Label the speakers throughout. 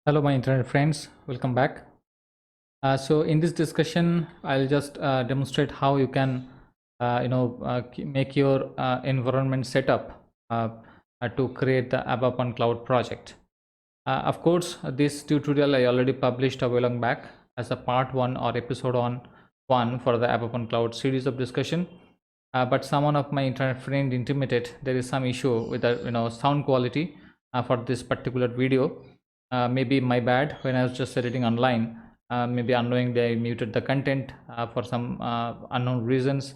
Speaker 1: Hello, my internet friends. Welcome back. So in this discussion, I'll just demonstrate how you can, make your environment setup to create the ABAP on Cloud project. Of course, this tutorial I already published a while long back as a part one or episode on one for the ABAP on Cloud series of discussion. But someone of my internet friend intimated there is some issue with the sound quality for this particular video. Maybe my bad when I was just editing online. Maybe unknowingly I muted the content for some unknown reasons.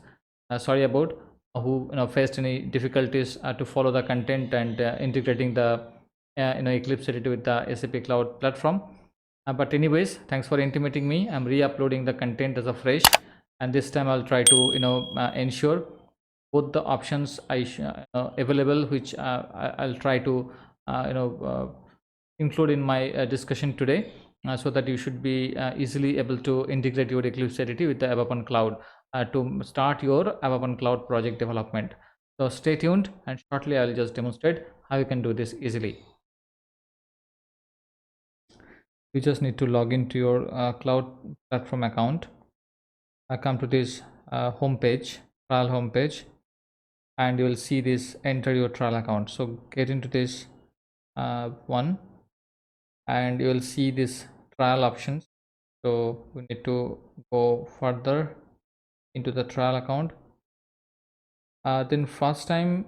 Speaker 1: Sorry about who faced any difficulties to follow the content and integrating the Eclipse editor with the SAP Cloud platform. But anyways, thanks for intimating me. I'm re-uploading the content as a fresh, and this time I'll try to ensure both the options available, which I'll try to include in my discussion today, so that you should be easily able to integrate your Eclipse editor with the ABAP on Cloud to start your ABAP on Cloud project development. So stay tuned, and shortly I'll just demonstrate how you can do this easily. You just need to log into your cloud platform account. I come to this home page, trial home page, and you will see this enter your trial account. So get into this one, and you will see this trial options. So we need to go further into the trial account. Then first time,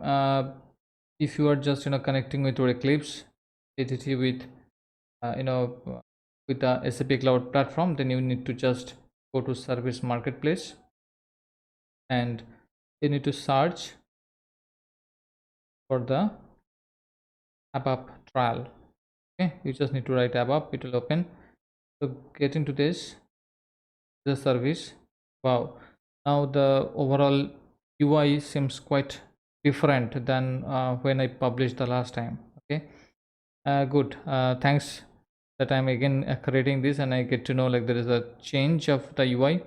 Speaker 1: if you are just connecting with your Eclipse ATT with uh, you know with the SAP Cloud platform, then you need to just go to Service Marketplace, and you need to search for the ABAP trial. Okay, you just need to write ABAP, it will open. So get into this, the service. Wow, now the overall UI seems quite different than when I published the last time. Okay, good. Thanks that I'm again creating this, and I get to know like there is a change of the UI,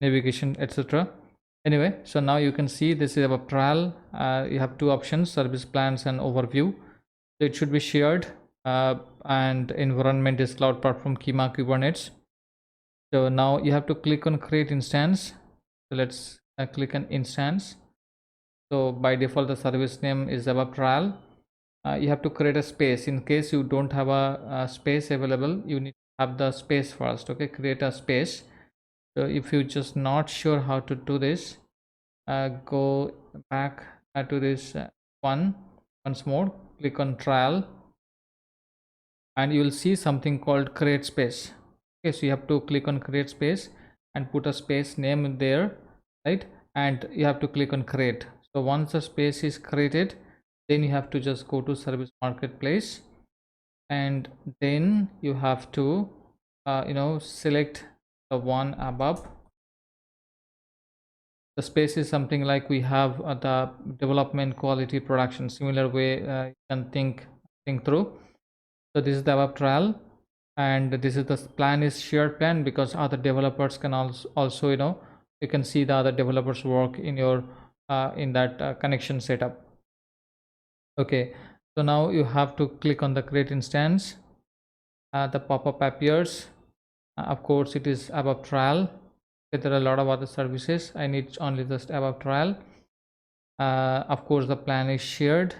Speaker 1: navigation, etc. Anyway, so now you can see this is about trial. You have two options: service plans and overview. So it should be shared, and environment is cloud platform Kima Kubernetes. So now you have to click on create instance. So let's click on instance. So by default the service name is ABAP trial. You have to create a space. In case you don't have a space available, you need to have the space first. Okay, create a space. So if you're just not sure how to do this, go back to this once more, click on trial, and you will see something called create space. Okay, so you have to click on create space and put a space name there, right? And you have to click on create. So once the space is created, then you have to just go to Service Marketplace, and then you have to select the one above. The space is something like we have the development quality production, similar way you can think through. So this is the web trial, and this is the plan is shared plan, because other developers can also you can see the other developers work in your in that connection setup. Okay, so now you have to click on the create instance. The pop-up appears. Of course it is above trial. Okay, there are a lot of other services. I need only just above trial. Of course the plan is shared,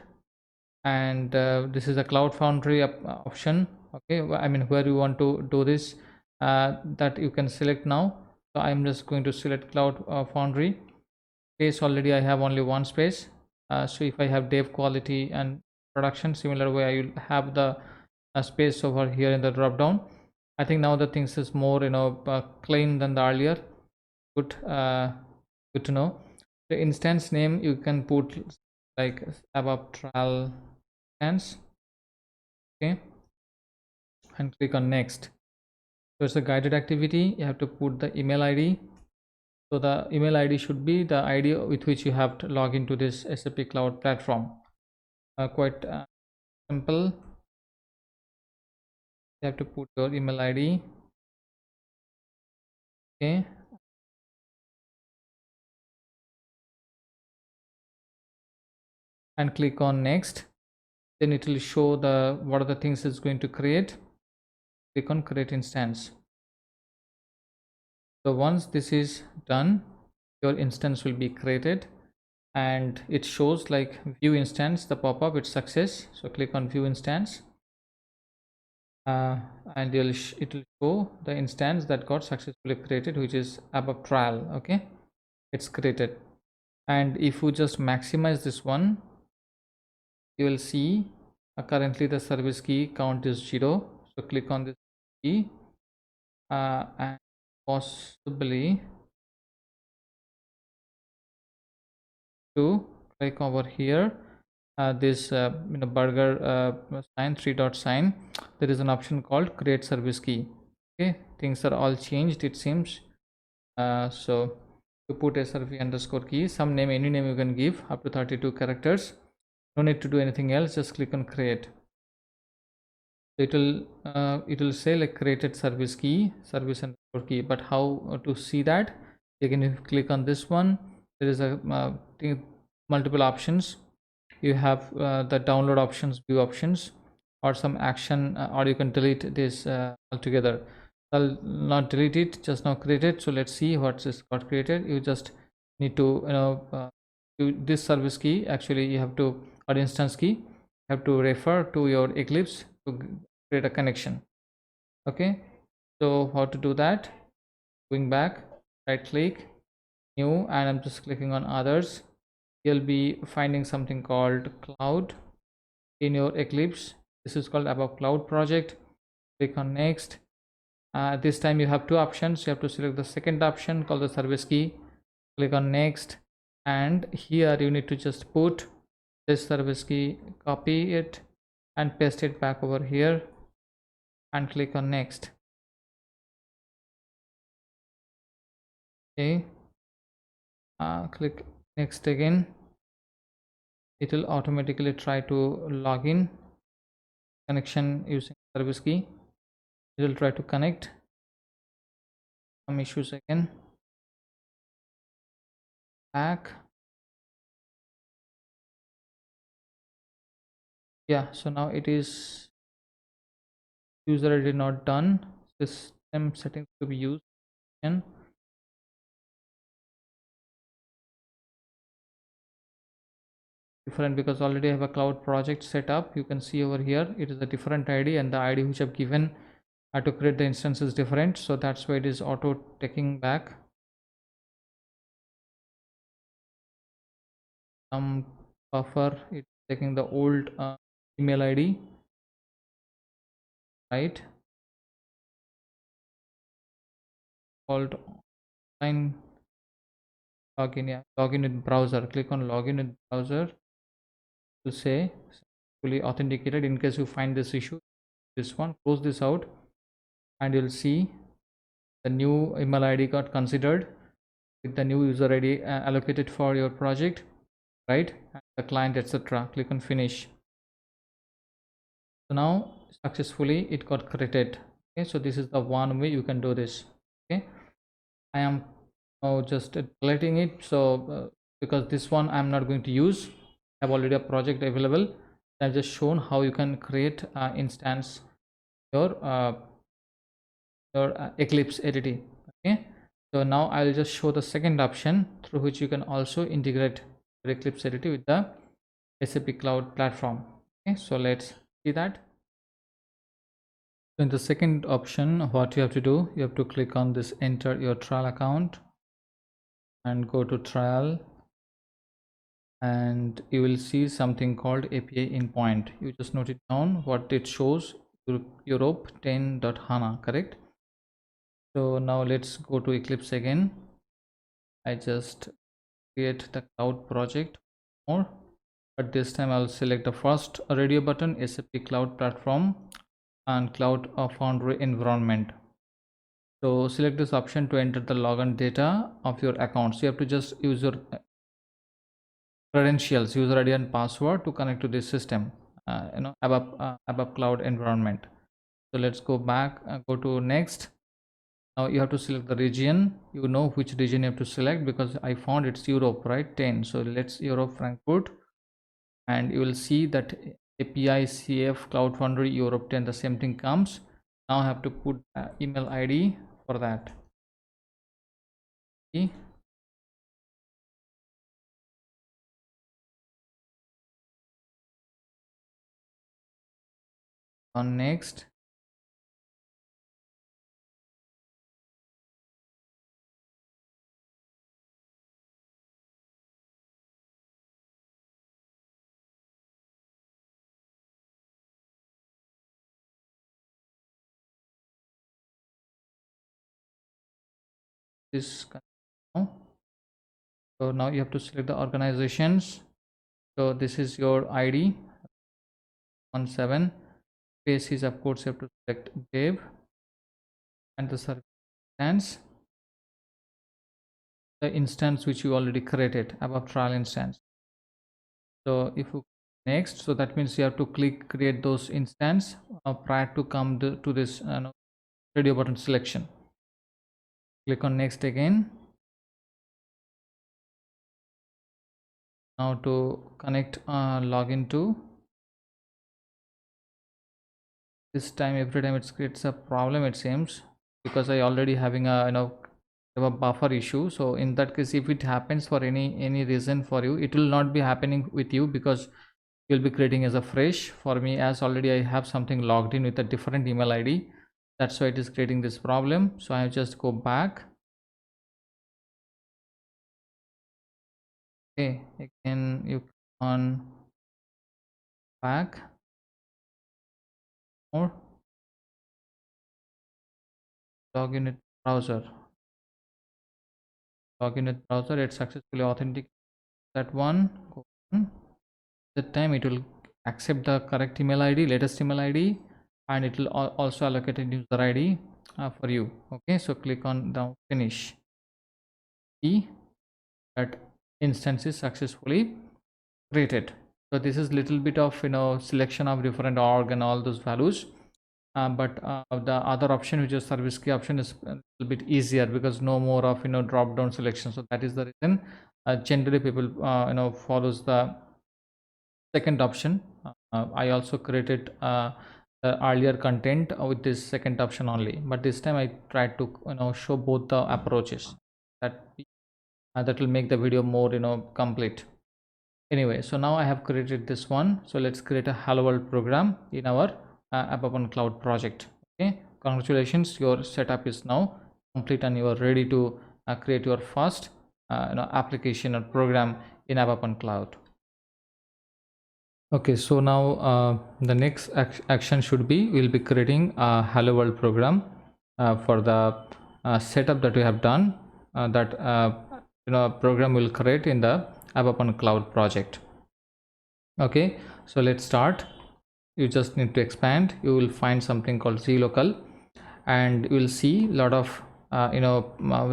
Speaker 1: and this is a Cloud Foundry option. Okay, I mean where you want to do this, that you can select now. So I'm just going to select Cloud Foundry. Space already I have only one space. So if I have dev quality and production, similar way I will have the space over here in the drop down. I think now the things is more clean than the earlier. Good, good to know. The instance name you can put like ABAP trial instance. Okay, and click on next. So it's a guided activity. You have to put the email ID. So the email ID should be the ID with which you have to log into this SAP Cloud platform. Quite simple. You have to put your email ID. Okay, and click on next. Then it will show the what are the things it's going to create. click on create instance. So once this is done, your instance will be created and it shows like view instance, the pop-up, it's success. So click on view instance, uh, and it will show the instance that got successfully created, which is ABAP trial. Okay, it's created. And if you just maximize this one, you will see currently the service key count is 0. So click on this key, and possibly to click over here, this burger sign, 3 dot sign. There is an option called create service key. Okay, things are all changed, it seems. So to put srv underscore key, some name, any name you can give, up to 32 characters. No need to do anything else, just click on create. It will say like created service key, service underscore key. But how to see that? Again, if you click on this one, there is a multiple options. You have the download options, view options, or some action, or you can delete this altogether. I'll not delete it, just now create it. So let's see what is got created. You just need to this service key, actually you have to, or instance key, you have to refer to your Eclipse to create a connection. Okay, so how to do that? Going back, right click, new, and I'm just clicking on others. You'll be finding something called cloud in your Eclipse. This is called ABAP cloud project. Click on next. This time you have two options. You have to select the second option called the service key. Click on next, and here you need to just put this service key, copy it and paste it back over here, and click on next. Okay, click next again. It will automatically try to log in connection using service key. It will try to connect. Some issues again. Back. Yeah, so now it is user ID not done. System settings to be used again. Different because already I have a cloud project set up. You can see over here it is a different ID, and the ID which I've given to create the instance is different, so that's why it is auto taking back some buffer. It's taking the old email ID, right, called online login. Yeah, login with browser. Click on login with browser to say fully authenticated. In case you find this issue, this one, close this out, and you'll see the new email ID got considered with the new user ID allocated for your project, right, and the client, etc. Click on finish. So now successfully it got created. Okay, so this is the one way you can do this. Okay, I am now just deleting it, so because this one I'm not going to use, I have already a project available. I've just shown how you can create instance your Eclipse editing. Okay, so now I'll just show the second option through which you can also integrate your Eclipse editing with the SAP Cloud Platform. Okay, so let's see that. So in the second option, what you have to do, you have to click on this enter your trial account and go to trial, and you will see something called API endpoint. You just note it down. What it shows, Europe 10.hana, correct? So now let's go to Eclipse again. I just create the cloud project more, but this time I'll select the first radio button, SAP Cloud Platform and Cloud Foundry environment. So select this option to enter the login data of your account. So you have to just use your credentials, user ID and password to connect to this system, ABAP Cloud environment. So let's go back, go to next. Now you have to select the region. You know which region you have to select because I found it's Europe, right? 10. So let's Europe Frankfurt, and you will see that API CF Cloud Foundry Europe 10, the same thing comes. Now I have to put email ID for that. Okay. On next. This now. So now you have to select the organizations. So this is your ID 17. Space is of course you have to select dev, and the service instance, the instance which you already created above trial instance. So if you next, so that means you have to click create those instance prior to come to this radio button selection. Click on next again. Now to connect login to, this time every time it creates a problem it seems, because I already having a a buffer issue. So in that case, if it happens for any reason for you, it will not be happening with you, because you'll be creating as a fresh. For me, as already I have something logged in with a different email ID, that's why it is creating this problem. So I just go back. Okay, again you on back or login with browser. Login with browser, it successfully authenticated that one. Go on. That time it will accept the correct email ID, latest email ID, and it will also allocate a user ID for you. Okay, so click on the finish. See that instance is successfully created. So this is little bit of selection of different org and all those values, but the other option, which is service key option, is a little bit easier because no more of drop down selection. So that is the reason generally people follows the second option. I also created the earlier content with this second option only, but this time I tried to show both the approaches, that that will make the video more complete. Anyway, so now I have created this one. So let's create a hello world program in our AppOpen Cloud project. Okay, congratulations, your setup is now complete and you are ready to create your first application or program in AppOpen Cloud. Okay, so now the next action should be, we'll be creating a hello world program for the setup that we have done, that program will create in the AppOpen Cloud project. Okay, so let's start. You just need to expand. You will find something called zlocal, and you will see a lot of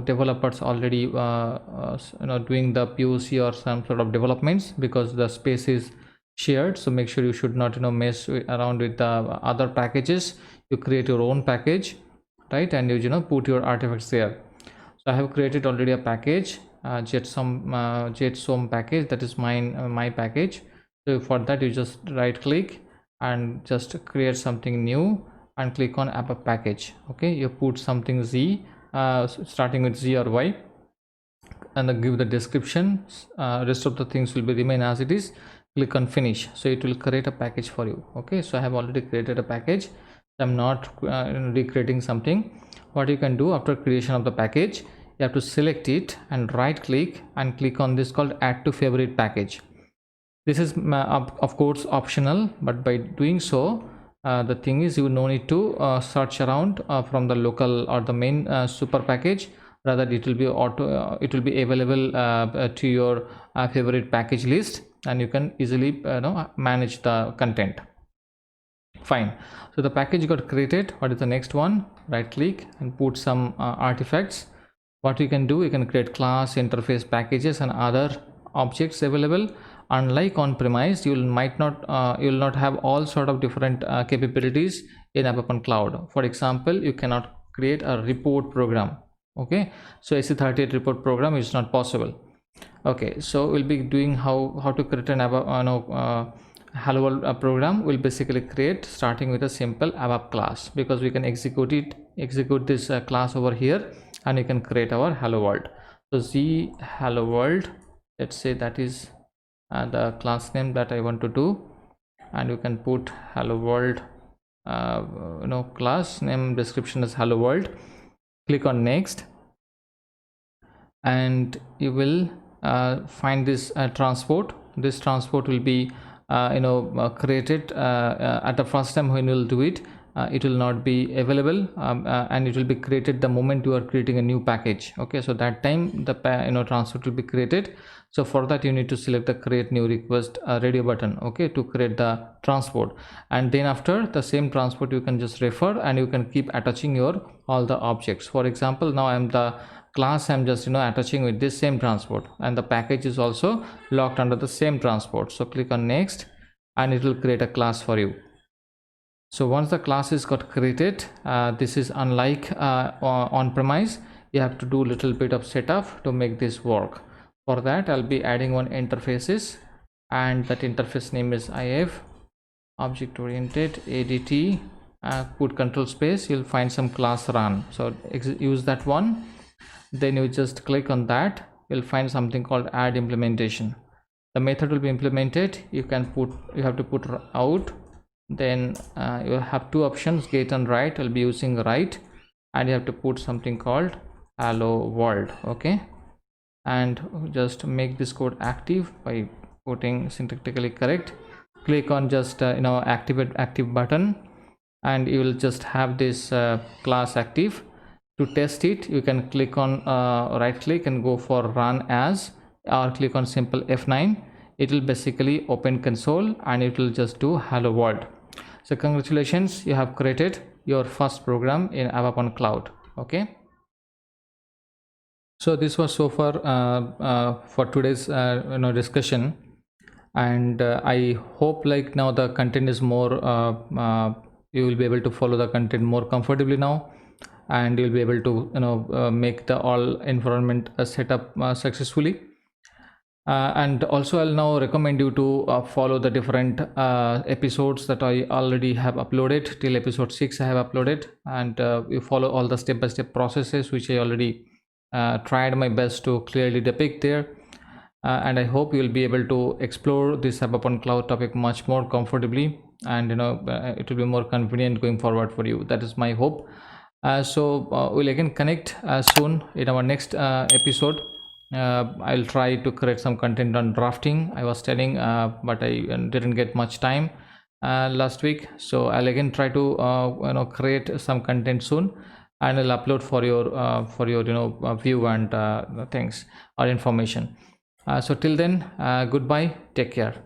Speaker 1: developers already doing the POC or some sort of developments, because the space is shared. So make sure you should not mess around with the other packages. You create your own package, right? And you put your artifacts there. So I have created already a package, jetsam package, that is my package. So for that, you just right click and just create something new and click on app package. Okay, you put something Z, starting with Z or Y, and then give the description. Rest of the things will be remain as it is. Click on finish, so it will create a package for you. Okay, so I have already created a package. I'm not recreating something. What you can do after creation of the package, you have to select it and right click and click on this called add to favorite package. This is of course optional, but by doing so, the thing is, you no need to search around from the local or the main super package. Rather, it will be it will be available to your favorite package list, and you can easily manage the content. Fine, so the package got created. What is the next one? Right click and put some artifacts. What you can do, you can create class, interface, packages, and other objects available. Unlike on premise, you will not have all sort of different capabilities in AppOpen Cloud. For example, you cannot create a report program. Okay, so AC38 report program is not possible. Okay, so we'll be doing how to create an hello world program will basically create starting with a simple ABAP class, because we can execute this class over here, and you can create our hello world. So z hello world, let's say that is the class name that I want to do, and you can put hello world class name description is hello world. Click on next, and you will find this transport. This transport will be created at the first time when you will do it. It will not be available, and it will be created the moment you are creating a new package. Okay, so that time the transport will be created. So for that you need to select the create new request radio button, okay, to create the transport. And then after the same transport you can just refer, and you can keep attaching your all the objects. For example, now I am the class, I'm just attaching with this same transport, and the package is also locked under the same transport. So click on next, and it will create a class for you. So once the class is got created, this is unlike on premise. You have to do a little bit of setup to make this work. For that I'll be adding one interfaces, and that interface name is if object oriented ADT, put control space, you'll find some class run, so use that one. Then you just click on that, you'll find something called add implementation. The method will be implemented. You have to put out. Then you have two options, get and write. I'll be using write, and you have to put something called hello world. Okay, and just make this code active by putting syntactically correct. Click on just activate active button, and you will just have this class active. To test it, you can click on right click and go for run as, or click on simple F9. It will basically open console, and it will just do hello world. So congratulations, you have created your first program in ABAP on cloud. Okay, so this was so far for today's discussion, and I hope like now the content is more you will be able to follow the content more comfortably now, and you'll be able to make the all environment setup successfully. And also I'll now recommend you to follow the different episodes that I already have uploaded. Till episode 6 I have uploaded, and you follow all the step-by-step processes which I already tried my best to clearly depict there. And I hope you will be able to explore this ABAP on cloud topic much more comfortably, and it will be more convenient going forward for you. That is my hope. So we'll again connect soon in our next episode. I'll try to create some content on drafting, I was telling, but I didn't get much time last week. So I'll again try to create some content soon, and I'll upload for your view and things or information. So till then, goodbye, take care.